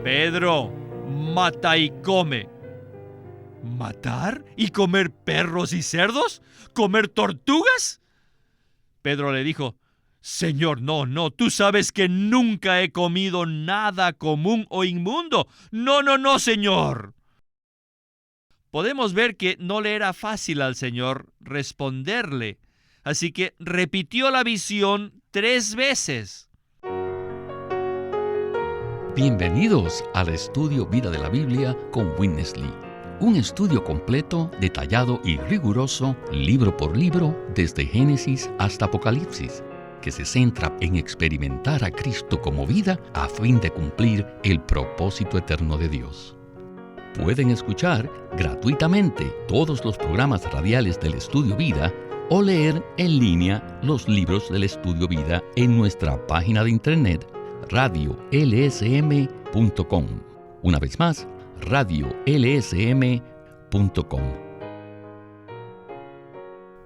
Pedro, mata y come. ¿Matar y comer perros y cerdos? ¿Comer tortugas? Pedro le dijo: Señor, no, tú sabes que nunca he comido nada común o inmundo. No, Señor. Podemos ver que no le era fácil al Señor responderle, así que repitió la visión 3 veces. Bienvenidos al estudio Vida de la Biblia con Witness Lee. Un estudio completo, detallado y riguroso, libro por libro, desde Génesis hasta Apocalipsis, que se centra en experimentar a Cristo como vida a fin de cumplir el propósito eterno de Dios. Pueden escuchar gratuitamente todos los programas radiales del Estudio Vida o leer en línea los libros del Estudio Vida en nuestra página de internet radiolsm.com. Una vez más, radiolsm.com.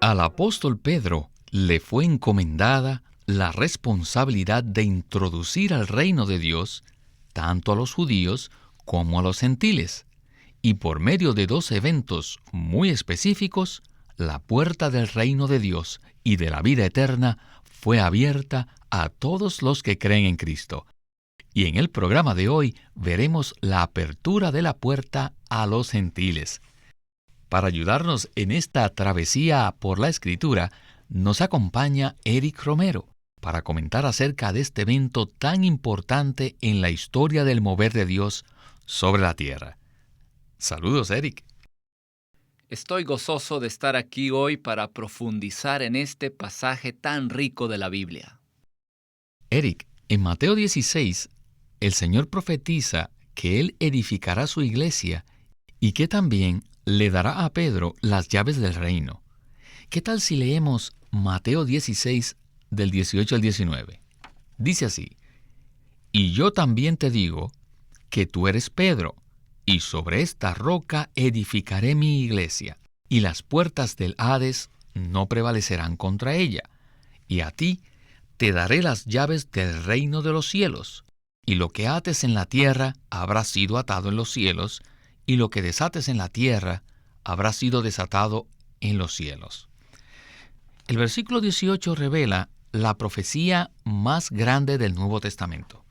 Al apóstol Pedro le fue encomendada la responsabilidad de introducir al reino de Dios tanto a los judíos como a los gentiles, y por medio de 2 eventos muy específicos, la puerta del reino de Dios y de la vida eterna fue abierta a todos los que creen en Cristo. Y en el programa de hoy veremos la apertura de la puerta a los gentiles. Para ayudarnos en esta travesía por la Escritura, nos acompaña Eric Romero para comentar acerca de este evento tan importante en la historia del mover de Dios sobre la tierra. Saludos, Eric. Estoy gozoso de estar aquí hoy para profundizar en este pasaje tan rico de la Biblia. Eric, en Mateo 16, el Señor profetiza que Él edificará su iglesia y que también le dará a Pedro las llaves del reino. ¿Qué tal si leemos Mateo 16, del 18 al 19? Dice así: Y yo también te digo que tú eres Pedro, y sobre esta roca edificaré mi iglesia, y las puertas del Hades no prevalecerán contra ella. Y a ti te daré las llaves del reino de los cielos, y lo que ates en la tierra habrá sido atado en los cielos, y lo que desates en la tierra habrá sido desatado en los cielos. El versículo 18 revela la profecía más grande del Nuevo Testamento.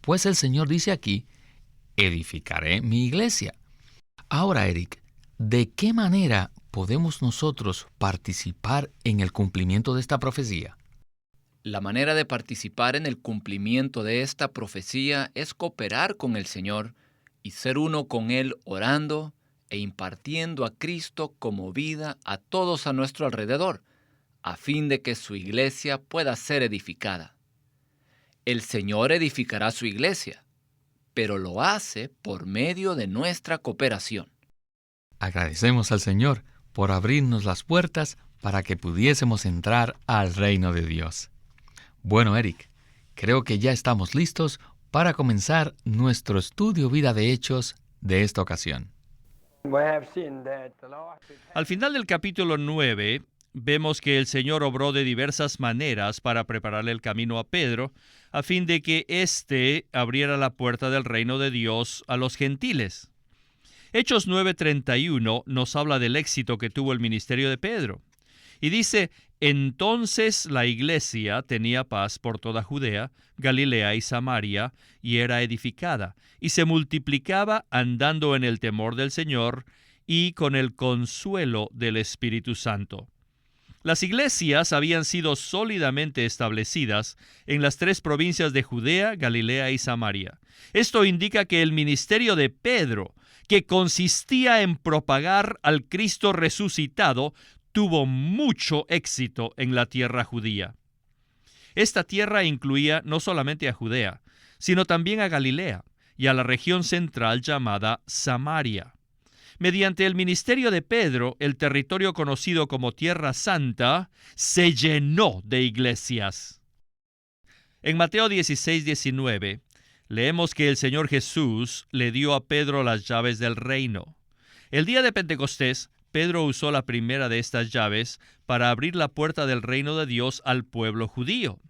Pues el Señor dice aquí: edificaré mi iglesia. Ahora, Eric, ¿de qué manera podemos nosotros participar en el cumplimiento de esta profecía? La manera de participar en el cumplimiento de esta profecía es cooperar con el Señor y ser uno con Él orando e impartiendo a Cristo como vida a todos a nuestro alrededor, a fin de que su iglesia pueda ser edificada. El Señor edificará su iglesia, pero lo hace por medio de nuestra cooperación. Agradecemos al Señor por abrirnos las puertas para que pudiésemos entrar al reino de Dios. Bueno, Eric, creo que ya estamos listos para comenzar nuestro estudio Vida de Hechos de esta ocasión. Al final del capítulo 9, vemos que el Señor obró de diversas maneras para prepararle el camino a Pedro, a fin de que éste abriera la puerta del reino de Dios a los gentiles. Hechos 9:31 nos habla del éxito que tuvo el ministerio de Pedro. Y dice: entonces la iglesia tenía paz por toda Judea, Galilea y Samaria, y era edificada, y se multiplicaba andando en el temor del Señor y con el consuelo del Espíritu Santo. Las iglesias habían sido sólidamente establecidas en las 3 provincias de Judea, Galilea y Samaria. Esto indica que el ministerio de Pedro, que consistía en propagar al Cristo resucitado, tuvo mucho éxito en la tierra judía. Esta tierra incluía no solamente a Judea, sino también a Galilea y a la región central llamada Samaria. Mediante el ministerio de Pedro, el territorio conocido como Tierra Santa se llenó de iglesias. En Mateo 16:19, leemos que el Señor Jesús le dio a Pedro las llaves del reino. El día de Pentecostés, Pedro usó la primera de estas llaves para abrir la puerta del reino de Dios al pueblo judío.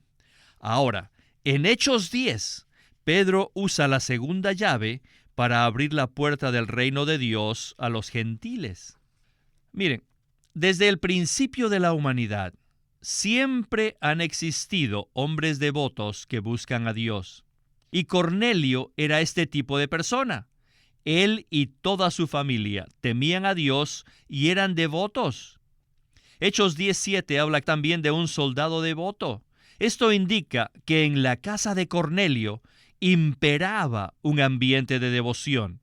Ahora, en Hechos 10, Pedro usa la segunda llave para abrir la puerta del reino de Dios a los gentiles. Miren, desde el principio de la humanidad, siempre han existido hombres devotos que buscan a Dios. Y Cornelio era este tipo de persona. Él y toda su familia temían a Dios y eran devotos. Hechos 10:7 habla también de un soldado devoto. Esto indica que en la casa de Cornelio imperaba un ambiente de devoción.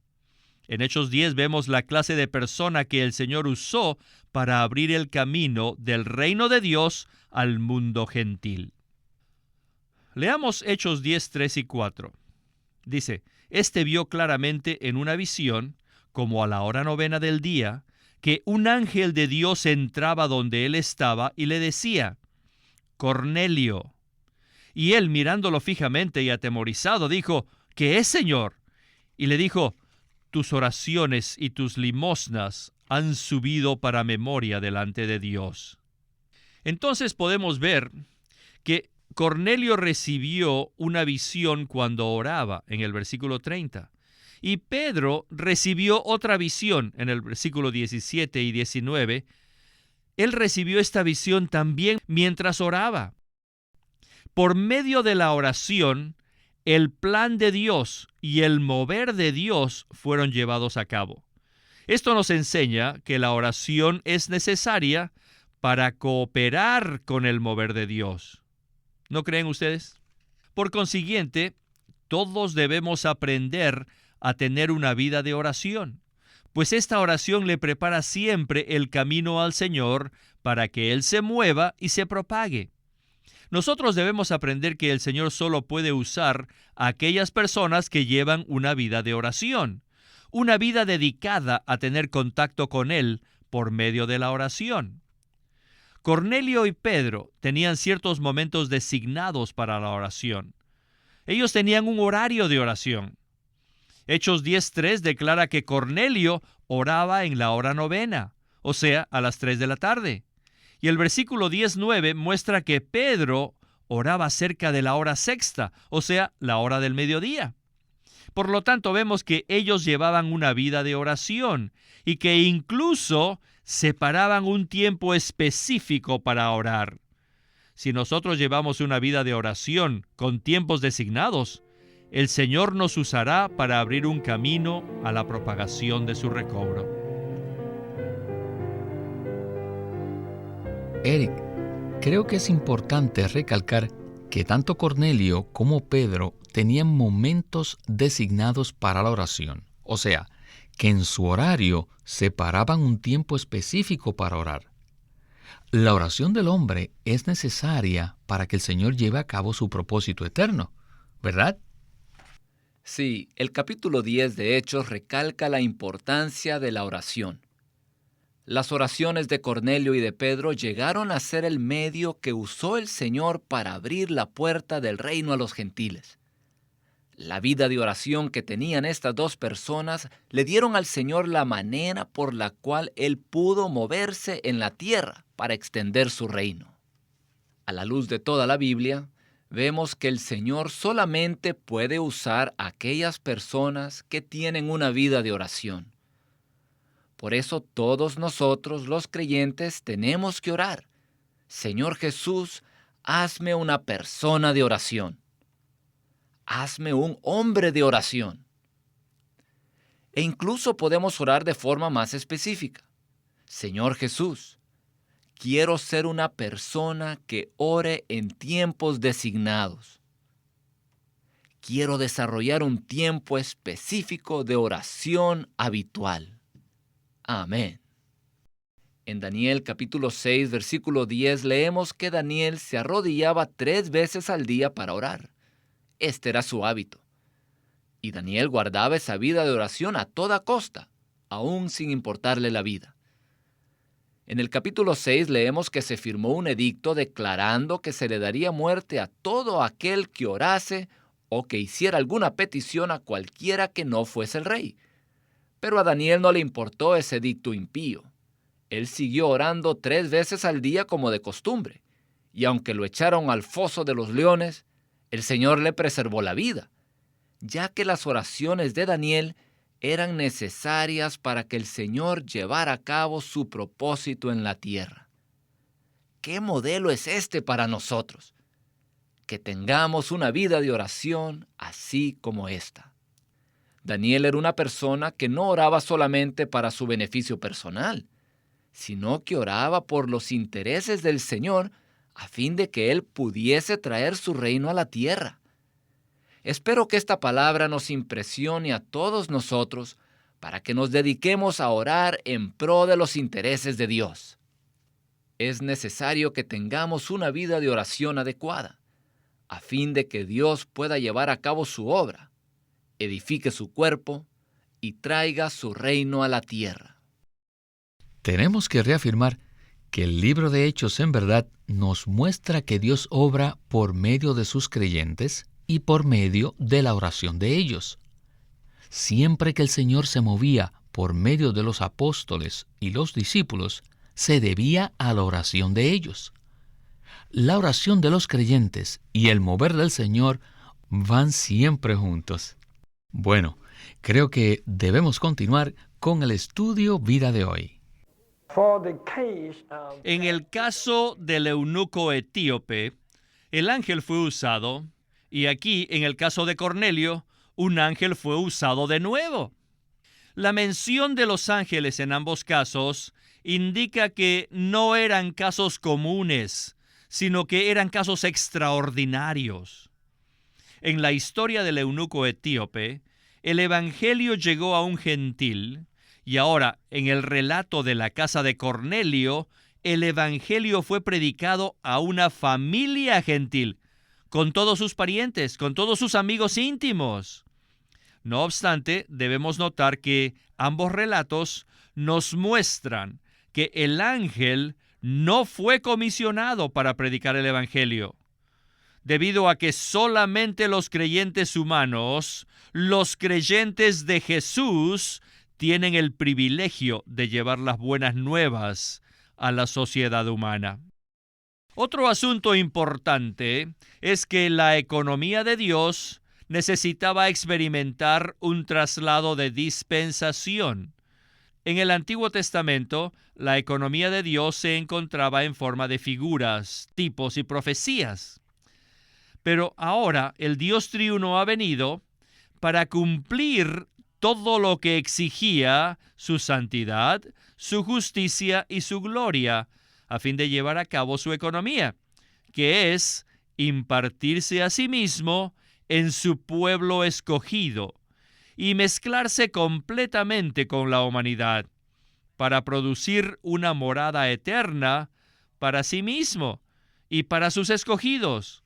En Hechos 10 vemos la clase de persona que el Señor usó para abrir el camino del reino de Dios al mundo gentil. Leamos Hechos 10, 3 y 4. Dice, este vio claramente en una visión, como a la hora novena del día, que un ángel de Dios entraba donde él estaba y le decía, Cornelio. Y él, mirándolo fijamente y atemorizado, dijo, ¿qué es, Señor? Y le dijo, tus oraciones y tus limosnas han subido para memoria delante de Dios. Entonces podemos ver que Cornelio recibió una visión cuando oraba, en el versículo 30. Y Pedro recibió otra visión, en el versículo 17 y 19. Él recibió esta visión también mientras oraba. Por medio de la oración, el plan de Dios y el mover de Dios fueron llevados a cabo. Esto nos enseña que la oración es necesaria para cooperar con el mover de Dios. ¿No creen ustedes? Por consiguiente, todos debemos aprender a tener una vida de oración, pues esta oración le prepara siempre el camino al Señor para que Él se mueva y se propague. Nosotros debemos aprender que el Señor solo puede usar a aquellas personas que llevan una vida de oración, una vida dedicada a tener contacto con Él por medio de la oración. Cornelio y Pedro tenían ciertos momentos designados para la oración. Ellos tenían un horario de oración. Hechos 10:3 declara que Cornelio oraba en la hora novena, o sea, a las 3 de la tarde. Y el versículo 10:9 muestra que Pedro oraba cerca de la hora sexta, o sea, la hora del mediodía. Por lo tanto, vemos que ellos llevaban una vida de oración y que incluso separaban un tiempo específico para orar. Si nosotros llevamos una vida de oración con tiempos designados, el Señor nos usará para abrir un camino a la propagación de su recobro. Eric, creo que es importante recalcar que tanto Cornelio como Pedro tenían momentos designados para la oración, o sea, que en su horario separaban un tiempo específico para orar. La oración del hombre es necesaria para que el Señor lleve a cabo su propósito eterno, ¿verdad? Sí, el capítulo 10 de Hechos recalca la importancia de la oración. Las oraciones de Cornelio y de Pedro llegaron a ser el medio que usó el Señor para abrir la puerta del reino a los gentiles. La vida de oración que tenían estas dos personas le dieron al Señor la manera por la cual Él pudo moverse en la tierra para extender su reino. A la luz de toda la Biblia, vemos que el Señor solamente puede usar a aquellas personas que tienen una vida de oración. Por eso todos nosotros, los creyentes, tenemos que orar. Señor Jesús, hazme una persona de oración. Hazme un hombre de oración. E incluso podemos orar de forma más específica. Señor Jesús, quiero ser una persona que ore en tiempos designados. Quiero desarrollar un tiempo específico de oración habitual. Amén. En Daniel capítulo 6, versículo 10, leemos que Daniel se arrodillaba 3 veces al día para orar. Este era su hábito. Y Daniel guardaba esa vida de oración a toda costa, aún sin importarle la vida. En el capítulo 6 leemos que se firmó un edicto declarando que se le daría muerte a todo aquel que orase o que hiciera alguna petición a cualquiera que no fuese el rey. Pero a Daniel no le importó ese edicto impío. Él siguió orando 3 veces al día como de costumbre, y aunque lo echaron al foso de los leones, el Señor le preservó la vida. ya que las oraciones de Daniel eran necesarias para que el Señor llevara a cabo su propósito en la tierra. ¿Qué modelo es este para nosotros? Que tengamos una vida de oración así como esta. Daniel era una persona que no oraba solamente para su beneficio personal, sino que oraba por los intereses del Señor a fin de que Él pudiese traer su reino a la tierra. Espero que esta palabra nos impresione a todos nosotros para que nos dediquemos a orar en pro de los intereses de Dios. Es necesario que tengamos una vida de oración adecuada, a fin de que Dios pueda llevar a cabo su obra, edifique su cuerpo y traiga su reino a la tierra. Tenemos que reafirmar que el libro de Hechos en verdad nos muestra que Dios obra por medio de sus creyentes y por medio de la oración de ellos. Siempre que el Señor se movía por medio de los apóstoles y los discípulos, se debía a la oración de ellos. La oración de los creyentes y el mover del Señor van siempre juntos. Bueno, creo que debemos continuar con el estudio vida de hoy. En el caso del eunuco etíope, el ángel fue usado, y aquí, en el caso de Cornelio, un ángel fue usado de nuevo. La mención de los ángeles en ambos casos indica que no eran casos comunes, sino que eran casos extraordinarios. En la historia del eunuco etíope, el evangelio llegó a un gentil, y ahora, en el relato de la casa de Cornelio, el evangelio fue predicado a una familia gentil, con todos sus parientes, con todos sus amigos íntimos. No obstante, debemos notar que ambos relatos nos muestran que el ángel no fue comisionado para predicar el evangelio, debido a que solamente los creyentes humanos, los creyentes de Jesús, tienen el privilegio de llevar las buenas nuevas a la sociedad humana. Otro asunto importante es que la economía de Dios necesitaba experimentar un traslado de dispensación. En el Antiguo Testamento, la economía de Dios se encontraba en forma de figuras, tipos y profecías. Pero ahora el Dios triuno ha venido para cumplir todo lo que exigía su santidad, su justicia y su gloria, a fin de llevar a cabo su economía, que es impartirse a sí mismo en su pueblo escogido y mezclarse completamente con la humanidad para producir una morada eterna para sí mismo y para sus escogidos,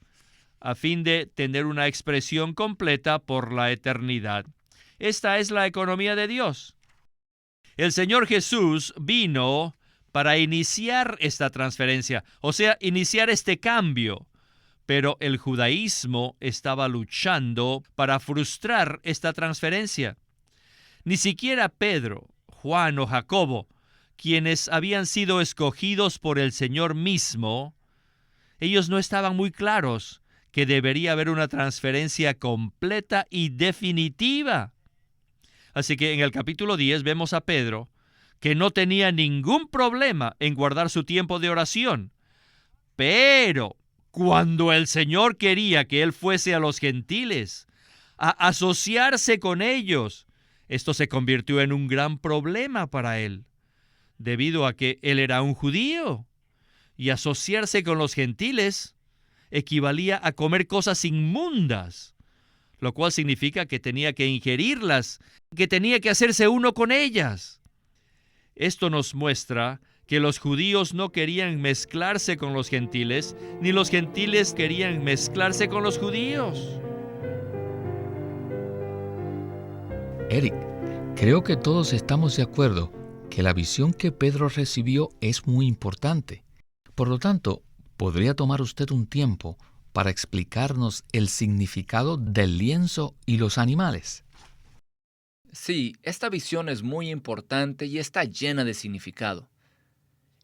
a fin de tener una expresión completa por la eternidad. Esta es la economía de Dios. El Señor Jesús vino para iniciar esta transferencia, o sea, iniciar este cambio. Pero el judaísmo estaba luchando para frustrar esta transferencia. Ni siquiera Pedro, Juan o Jacobo, quienes habían sido escogidos por el Señor mismo, ellos no estaban muy claros que debería haber una transferencia completa y definitiva. Así que en el capítulo 10 vemos a Pedro, que no tenía ningún problema en guardar su tiempo de oración. Pero cuando el Señor quería que él fuese a los gentiles, a asociarse con ellos, esto se convirtió en un gran problema para él, debido a que él era un judío, y asociarse con los gentiles equivalía a comer cosas inmundas, lo cual significa que tenía que ingerirlas, que tenía que hacerse uno con ellas. Esto nos muestra que los judíos no querían mezclarse con los gentiles, ni los gentiles querían mezclarse con los judíos. Eric, creo que todos estamos de acuerdo que la visión que Pedro recibió es muy importante. Por lo tanto, ¿podría tomar usted un tiempo para explicarnos el significado del lienzo y los animales? Sí, esta visión es muy importante y está llena de significado.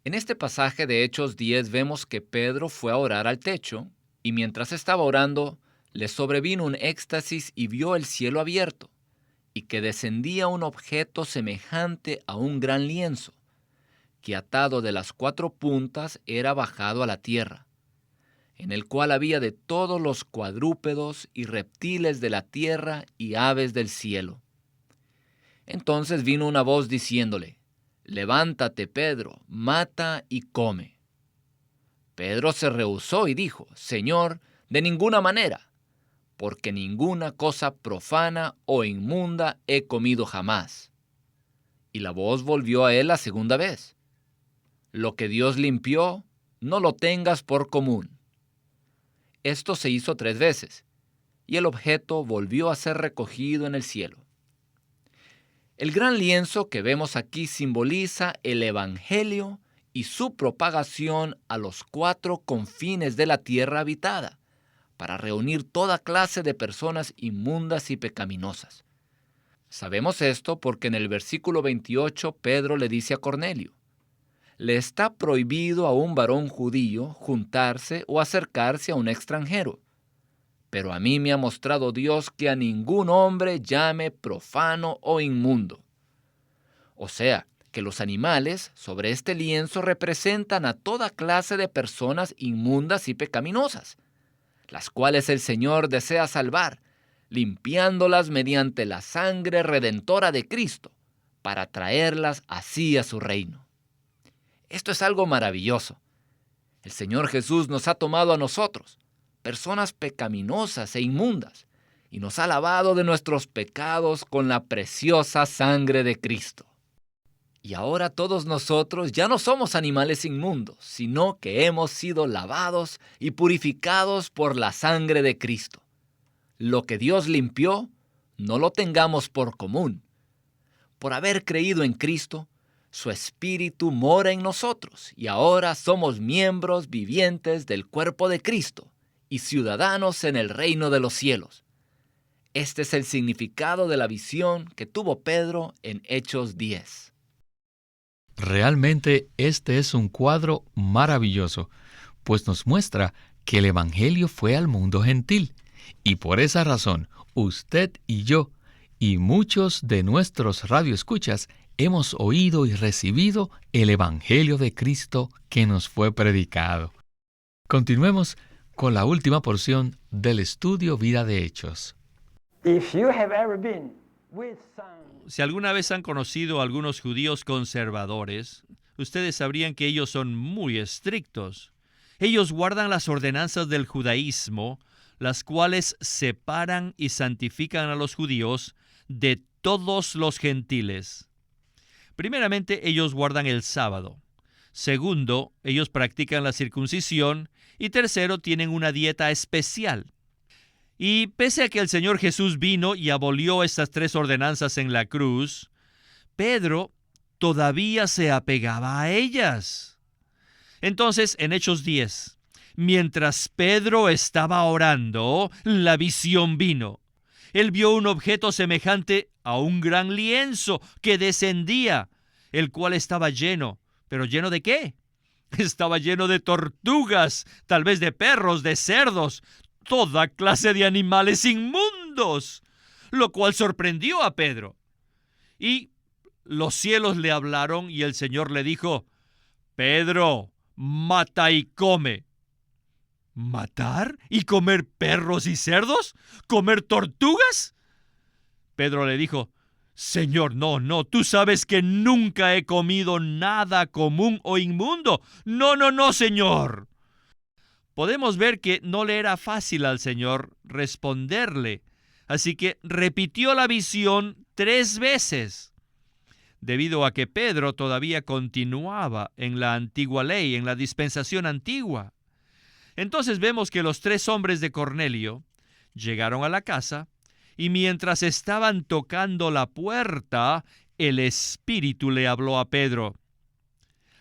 En este pasaje de Hechos 10 vemos que Pedro fue a orar al techo y mientras estaba orando, le sobrevino un éxtasis y vio el cielo abierto, y que descendía un objeto semejante a un gran lienzo, que atado de las 4 puntas era bajado a la tierra, en el cual había de todos los cuadrúpedos y reptiles de la tierra y aves del cielo. Entonces vino una voz diciéndole: «Levántate, Pedro, mata y come». Pedro se rehusó y dijo: «Señor, de ninguna manera, porque ninguna cosa profana o inmunda he comido jamás». Y la voz volvió a él la segunda vez: «Lo que Dios limpió, no lo tengas por común». Esto se hizo 3 veces, y el objeto volvió a ser recogido en el cielo. El gran lienzo que vemos aquí simboliza el Evangelio y su propagación a los 4 confines de la tierra habitada, para reunir toda clase de personas inmundas y pecaminosas. Sabemos esto porque en el versículo 28 Pedro le dice a Cornelio: «Le está prohibido a un varón judío juntarse o acercarse a un extranjero. Pero a mí me ha mostrado Dios que a ningún hombre llame profano o inmundo». O sea, que los animales sobre este lienzo representan a toda clase de personas inmundas y pecaminosas, las cuales el Señor desea salvar, limpiándolas mediante la sangre redentora de Cristo, para traerlas así a su reino. Esto es algo maravilloso. El Señor Jesús nos ha tomado a nosotros, personas pecaminosas e inmundas, y nos ha lavado de nuestros pecados con la preciosa sangre de Cristo. Y ahora todos nosotros ya no somos animales inmundos, sino que hemos sido lavados y purificados por la sangre de Cristo. Lo que Dios limpió, no lo tengamos por común. Por haber creído en Cristo, su Espíritu mora en nosotros y ahora somos miembros vivientes del cuerpo de Cristo y ciudadanos en el reino de los cielos. Este es el significado de la visión que tuvo Pedro en Hechos 10. Realmente este es un cuadro maravilloso, pues nos muestra que el Evangelio fue al mundo gentil, y por esa razón usted y yo y muchos de nuestros radioescuchas hemos oído y recibido el Evangelio de Cristo que nos fue predicado. Continuemos con la última porción del estudio Vida de Hechos. Si alguna vez han conocido a algunos judíos conservadores, ustedes sabrían que ellos son muy estrictos. Ellos guardan las ordenanzas del judaísmo, las cuales separan y santifican a los judíos de todos los gentiles. Primeramente, ellos guardan el sábado. Segundo, ellos practican la circuncisión. Y tercero, tienen una dieta especial. Y pese a que el Señor Jesús vino y abolió estas 3 ordenanzas en la cruz, Pedro todavía se apegaba a ellas. Entonces, en Hechos 10, mientras Pedro estaba orando, la visión vino. Él vio un objeto semejante a un gran lienzo que descendía, el cual estaba lleno. ¿Pero lleno de qué? Estaba lleno de tortugas, tal vez de perros, de cerdos, toda clase de animales inmundos, lo cual sorprendió a Pedro. Y los cielos le hablaron y el Señor le dijo: «Pedro, mata y come». ¿Matar y comer perros y cerdos? ¿Comer tortugas? Pedro le dijo: «Señor, no, tú sabes que nunca he comido nada común o inmundo. No, Señor». Podemos ver que no le era fácil al Señor responderle, así que repitió la visión 3 veces. Debido a que Pedro todavía continuaba en la antigua ley, en la dispensación antigua. Entonces vemos que los 3 hombres de Cornelio llegaron a la casa y mientras estaban tocando la puerta, el Espíritu le habló a Pedro.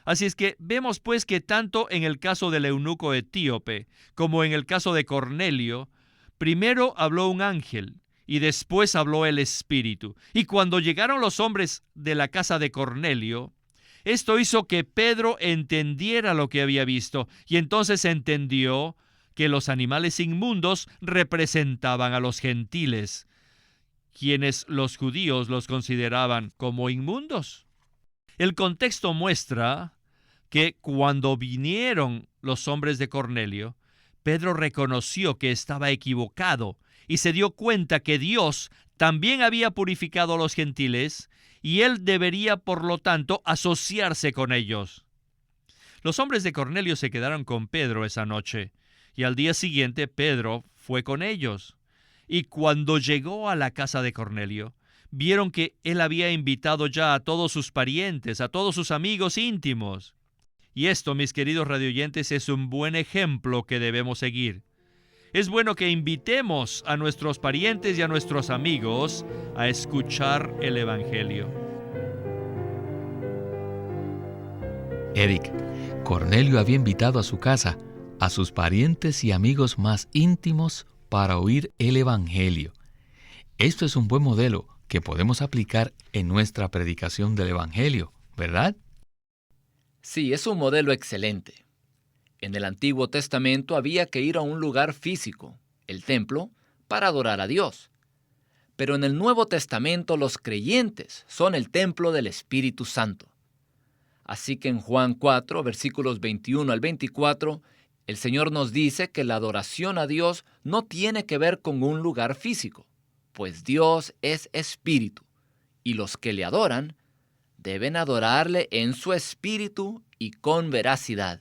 Así es que vemos pues que tanto en el caso del eunuco etíope como en el caso de Cornelio, primero habló un ángel y después habló el Espíritu. Y cuando llegaron los hombres de la casa de Cornelio, esto hizo que Pedro entendiera lo que había visto y entonces entendió que los animales inmundos representaban a los gentiles, quienes los judíos los consideraban como inmundos. El contexto muestra que cuando vinieron los hombres de Cornelio, Pedro reconoció que estaba equivocado y se dio cuenta que Dios también había purificado a los gentiles y él debería, por lo tanto, asociarse con ellos. Los hombres de Cornelio se quedaron con Pedro esa noche y al día siguiente Pedro fue con ellos. Y cuando llegó a la casa de Cornelio, vieron que él había invitado ya a todos sus parientes, a todos sus amigos íntimos. Y esto, mis queridos radioyentes, es un buen ejemplo que debemos seguir. Es bueno que invitemos a nuestros parientes y a nuestros amigos a escuchar el Evangelio. Eric, Cornelio había invitado a su casa a sus parientes y amigos más íntimos para oír el Evangelio. Esto es un buen modelo que podemos aplicar en nuestra predicación del Evangelio, ¿verdad? Sí, es un modelo excelente. En el Antiguo Testamento había que ir a un lugar físico, el templo, para adorar a Dios. Pero en el Nuevo Testamento los creyentes son el templo del Espíritu Santo. Así que en Juan 4, versículos 21 al 24, el Señor nos dice que la adoración a Dios no tiene que ver con un lugar físico, pues Dios es espíritu, y los que le adoran deben adorarle en su espíritu y con veracidad.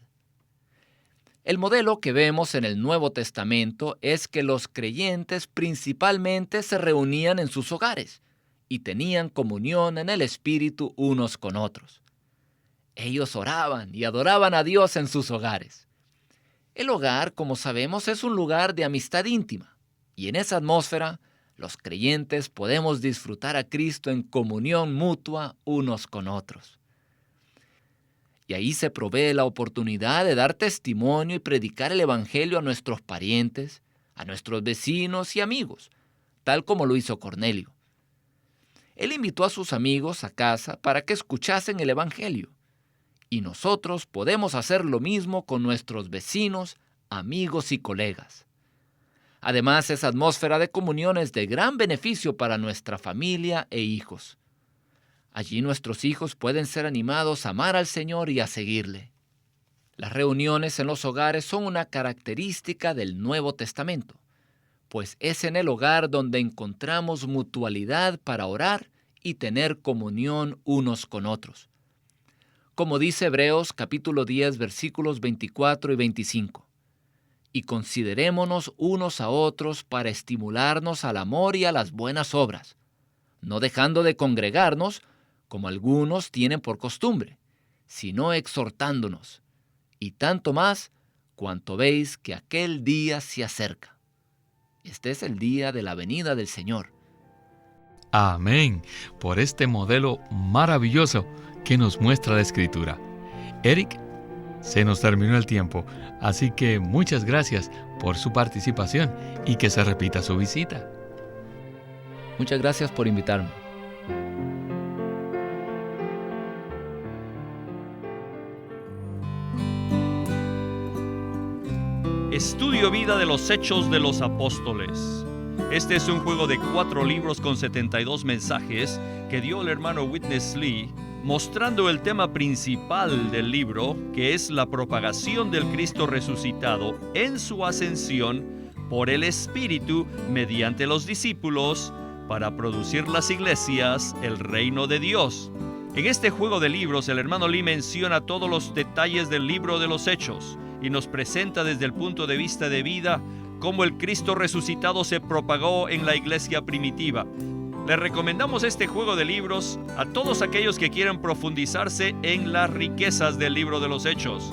El modelo que vemos en el Nuevo Testamento es que los creyentes principalmente se reunían en sus hogares y tenían comunión en el espíritu unos con otros. Ellos oraban y adoraban a Dios en sus hogares. El hogar, como sabemos, es un lugar de amistad íntima, y en esa atmósfera, los creyentes podemos disfrutar a Cristo en comunión mutua unos con otros. Y ahí se provee la oportunidad de dar testimonio y predicar el Evangelio a nuestros parientes, a nuestros vecinos y amigos, tal como lo hizo Cornelio. Él invitó a sus amigos a casa para que escuchasen el Evangelio. Y nosotros podemos hacer lo mismo con nuestros vecinos, amigos y colegas. Además, esa atmósfera de comunión es de gran beneficio para nuestra familia e hijos. Allí nuestros hijos pueden ser animados a amar al Señor y a seguirle. Las reuniones en los hogares son una característica del Nuevo Testamento, pues es en el hogar donde encontramos mutualidad para orar y tener comunión unos con otros. Como dice Hebreos capítulo 10, versículos 24 y 25. Y considerémonos unos a otros para estimularnos al amor y a las buenas obras, no dejando de congregarnos, como algunos tienen por costumbre, sino exhortándonos, y tanto más cuanto veis que aquel día se acerca. Este es el día de la venida del Señor. Amén, por este modelo maravilloso que nos muestra la Escritura. Eric, se nos terminó el tiempo, así que muchas gracias por su participación y que se repita su visita. Muchas gracias por invitarme. Estudio Vida de los Hechos de los Apóstoles. Este es un juego de 4 libros con 72 mensajes que dio el hermano Witness Lee, mostrando el tema principal del libro, que es la propagación del Cristo resucitado en su ascensión por el Espíritu mediante los discípulos para producir las iglesias, el reino de Dios. En este juego de libros, el hermano Lee menciona todos los detalles del libro de los Hechos y nos presenta desde el punto de vista de vida cómo el Cristo resucitado se propagó en la iglesia primitiva. Le recomendamos este juego de libros a todos aquellos que quieran profundizarse en las riquezas del libro de los Hechos.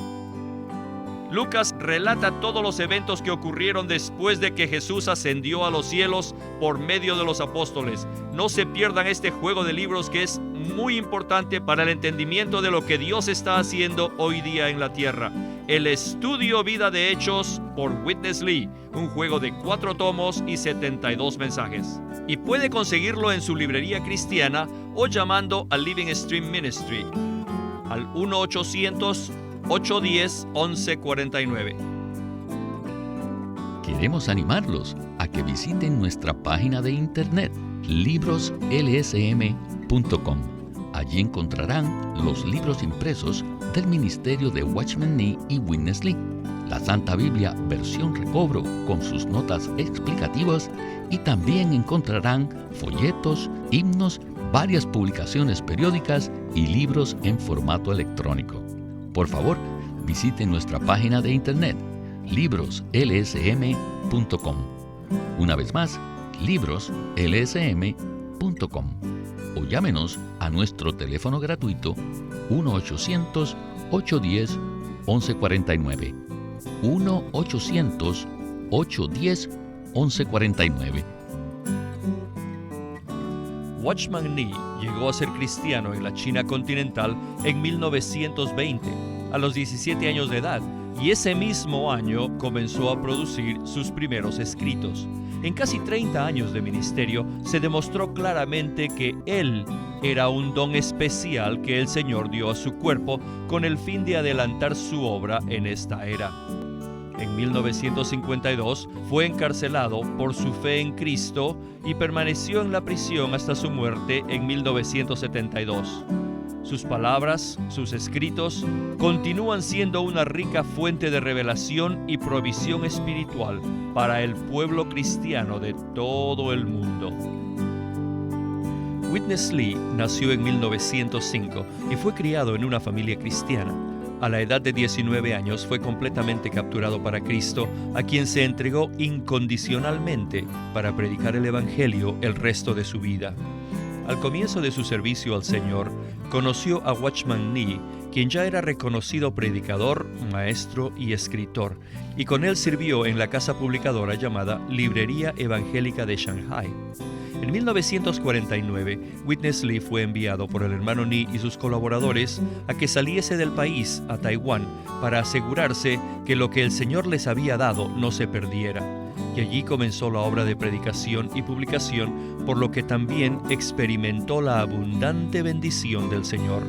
Lucas relata todos los eventos que ocurrieron después de que Jesús ascendió a los cielos por medio de los apóstoles. No se pierdan este juego de libros que es muy importante para el entendimiento de lo que Dios está haciendo hoy día en la tierra. El Estudio Vida de Hechos por Witness Lee, un juego de 4 tomos y 72 mensajes. Y puede conseguirlo en su librería cristiana o llamando a Living Stream Ministry al 1-800-810-1149. Queremos animarlos a que visiten nuestra página de internet libroslsm.com. Allí encontrarán los libros impresos del ministerio de Watchman Nee y Witness Lee, la Santa Biblia versión recobro con sus notas explicativas, y también encontrarán folletos, himnos, varias publicaciones periódicas y libros en formato electrónico. Por favor, visiten nuestra página de internet libroslsm.com. Una vez más, libroslsm.com, o llámenos a nuestro teléfono gratuito 1-800-810-1149. 1-800-810-1149. Watchman Nee llegó a ser cristiano en la China continental en 1920, a los 17 años de edad, y ese mismo año comenzó a producir sus primeros escritos. En casi 30 años de ministerio se demostró claramente que él era un don especial que el Señor dio a su cuerpo con el fin de adelantar su obra en esta era. En 1952 fue encarcelado por su fe en Cristo y permaneció en la prisión hasta su muerte en 1972. Sus palabras, sus escritos, continúan siendo una rica fuente de revelación y provisión espiritual para el pueblo cristiano de todo el mundo. Witness Lee nació en 1905 y fue criado en una familia cristiana. A la edad de 19 años fue completamente capturado para Cristo, a quien se entregó incondicionalmente para predicar el Evangelio el resto de su vida. Al comienzo de su servicio al Señor, conoció a Watchman Nee, quien ya era reconocido predicador, maestro y escritor, y con él sirvió en la casa publicadora llamada Librería Evangélica de Shanghai. En 1949, Witness Lee fue enviado por el hermano Nee y sus colaboradores a que saliese del país a Taiwán para asegurarse que lo que el Señor les había dado no se perdiera. Y allí comenzó la obra de predicación y publicación, por lo que también experimentó la abundante bendición del Señor.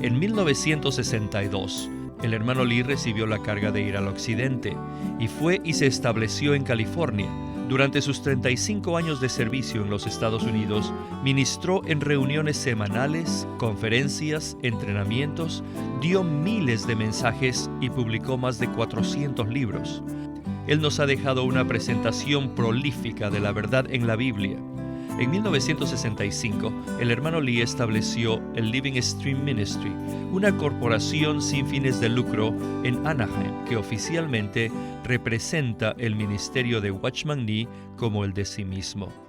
En 1962, el hermano Lee recibió la carga de ir al occidente y fue y se estableció en California. Durante sus 35 años de servicio en los Estados Unidos, ministró en reuniones semanales, conferencias, entrenamientos, dio miles de mensajes y publicó más de 400 libros. Él nos ha dejado una presentación prolífica de la verdad en la Biblia. En 1965, el hermano Lee estableció el Living Stream Ministry, una corporación sin fines de lucro en Anaheim que oficialmente representa el ministerio de Watchman Nee como el de sí mismo.